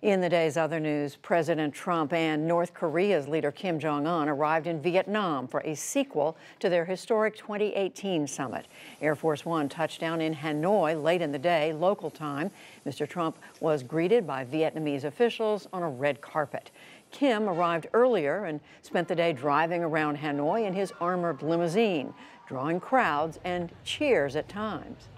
In the day's other news, President Trump and North Korea's leader Kim Jong-un arrived in Vietnam for a sequel to their historic 2018 summit. Air Force One touched down in Hanoi late in the day, local time. Mr. Trump was greeted by Vietnamese officials on a red carpet. Kim arrived earlier and spent the day driving around Hanoi in his armored limousine, drawing crowds and cheers at times.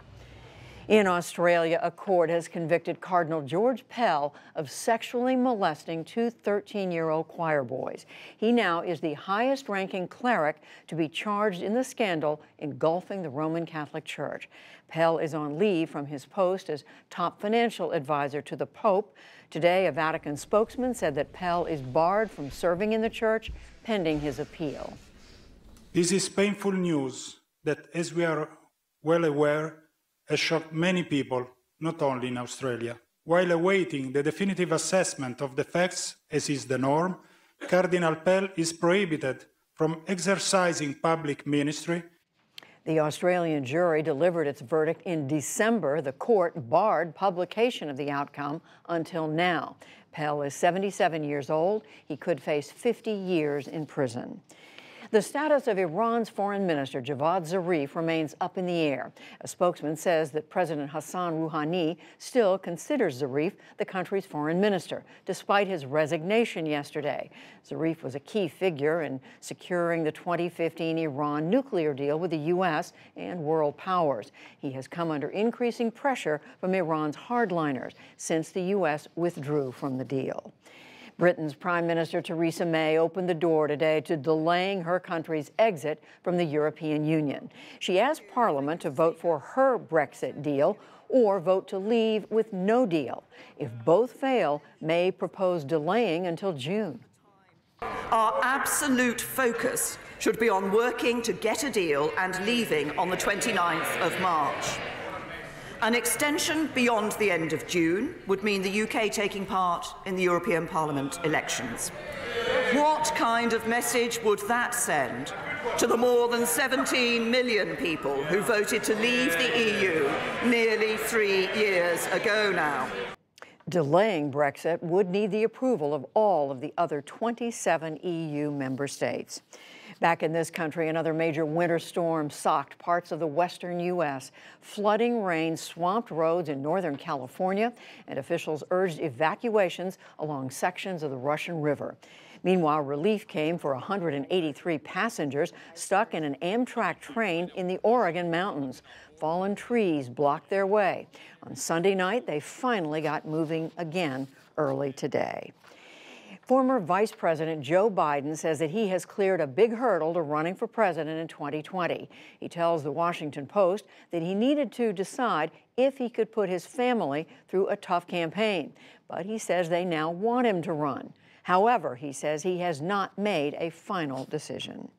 In Australia, a court has convicted Cardinal George Pell of sexually molesting two 13-year-old choir boys. He now is the highest-ranking cleric to be charged in the scandal engulfing the Roman Catholic Church. Pell is on leave from his post as top financial advisor to the Pope. Today, a Vatican spokesman said that Pell is barred from serving in the church pending his appeal. This is painful news that, as we are well aware, has shocked many people, not only in Australia. While awaiting the definitive assessment of the facts, as is the norm, Cardinal Pell is prohibited from exercising public ministry. The Australian jury delivered its verdict in December. The court barred publication of the outcome until now. Pell is 77 years old. He could face 50 years in prison. The status of Iran's foreign minister, Javad Zarif, remains up in the air. A spokesman says that President Hassan Rouhani still considers Zarif the country's foreign minister, despite his resignation yesterday. Zarif was a key figure in securing the 2015 Iran nuclear deal with the U.S. and world powers. He has come under increasing pressure from Iran's hardliners since the U.S. withdrew from the deal. Britain's Prime Minister Theresa May opened the door today to delaying her country's exit from the European Union. She asked Parliament to vote for her Brexit deal or vote to leave with no deal. If both fail, May proposed delaying until June. Our absolute focus should be on working to get a deal and leaving on the 29th of March. An extension beyond the end of June would mean the UK taking part in the European Parliament elections. What kind of message would that send to the more than 17 million people who voted to leave the EU nearly 3 years ago now? Delaying Brexit would need the approval of all of the other 27 EU member states. Back in this country, another major winter storm socked parts of the western U.S. Flooding rain swamped roads in northern California, and officials urged evacuations along sections of the Russian River. Meanwhile, relief came for 183 passengers stuck in an Amtrak train in the Oregon mountains. Fallen trees blocked their way. On Sunday night, they finally got moving again early today. Former Vice President Joe Biden says that he has cleared a big hurdle to running for president in 2020. He tells the Washington Post that he needed to decide if he could put his family through a tough campaign. But he says they now want him to run. However, he says he has not made a final decision.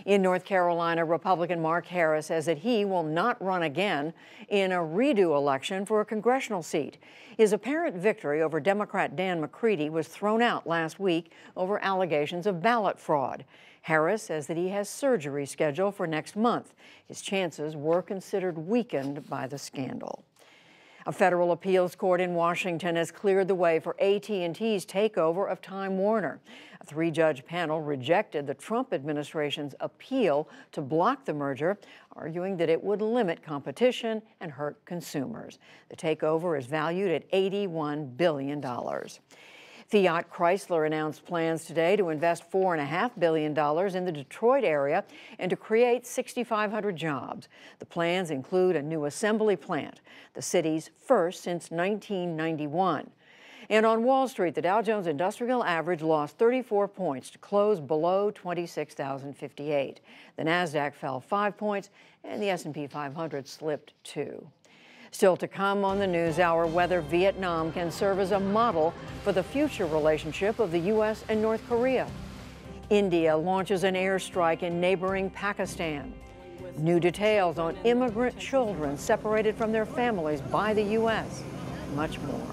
In North Carolina, Republican Mark Harris says that he will not run again in a redo election for a congressional seat. His apparent victory over Democrat Dan McCready was thrown out last week over allegations of ballot fraud. Harris says that he has surgery scheduled for next month. His chances were considered weakened by the scandal. A federal appeals court in Washington has cleared the way for AT&T's takeover of Time Warner. A 3-judge panel rejected the Trump administration's appeal to block the merger, arguing that it would limit competition and hurt consumers. The takeover is valued at $81 billion. Fiat Chrysler announced plans today to invest $4.5 billion in the Detroit area and to create 6,500 jobs. The plans include a new assembly plant, the city's first since 1991. And on Wall Street, the Dow Jones Industrial Average lost 34 points to close below 26,058. The Nasdaq fell 5 points, and the S&P 500 slipped 2. Still to come on the NewsHour, whether Vietnam can serve as a model for the future relationship of the U.S. and North Korea. India launches an airstrike in neighboring Pakistan. New details on immigrant children separated from their families by the U.S. Much more.